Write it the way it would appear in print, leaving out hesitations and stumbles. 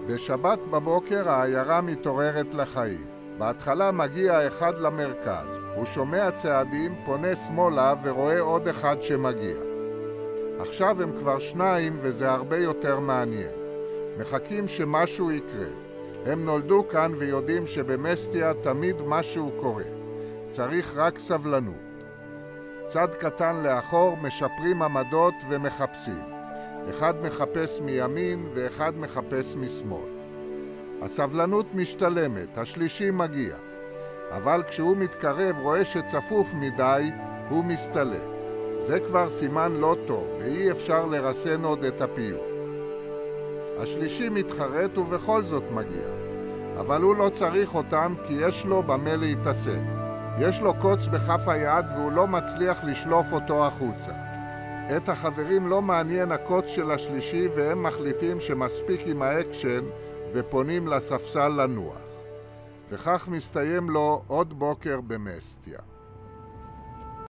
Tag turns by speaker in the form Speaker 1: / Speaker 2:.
Speaker 1: בשבת בבוקר העיירה מתעוררת לחיים. בהתחלה מגיע אחד למרכז. הוא שומע צעדים, פונה שמאלה ורואה עוד אחד שמגיע. עכשיו הם כבר שניים וזה הרבה יותר מעניין. מחכים שמשהו יקרה. הם נולדו כאן ויודעים שבמסטיה תמיד משהו קורה. צריך רק סבלנות. צד קטן לאחור, משפרים עמדות ומחפשים. אחד מחפש מימין ואחד מחפש משמאל. הסבלנות משתלמת, השלישי מגיע. אבל כשהוא מתקרב רואה שצפוף מדי, הוא מסתלק. זה כבר סימן לא טוב, ואי אפשר לרסן עוד את הפיוק. השלישי מתחרט ובכל זאת מגיע. אבל הוא לא צריך אותם כי יש לו במה להתעסק. יש לו קוץ בכף היד והוא לא מצליח לשלוף אותו החוצה. את החברים לא מעניין הקוץ של השלישי והם מחליטים שמספיק עם האקשן ופונים לספסל לנוח. וכך מסתיים לו עוד בוקר במסטיה.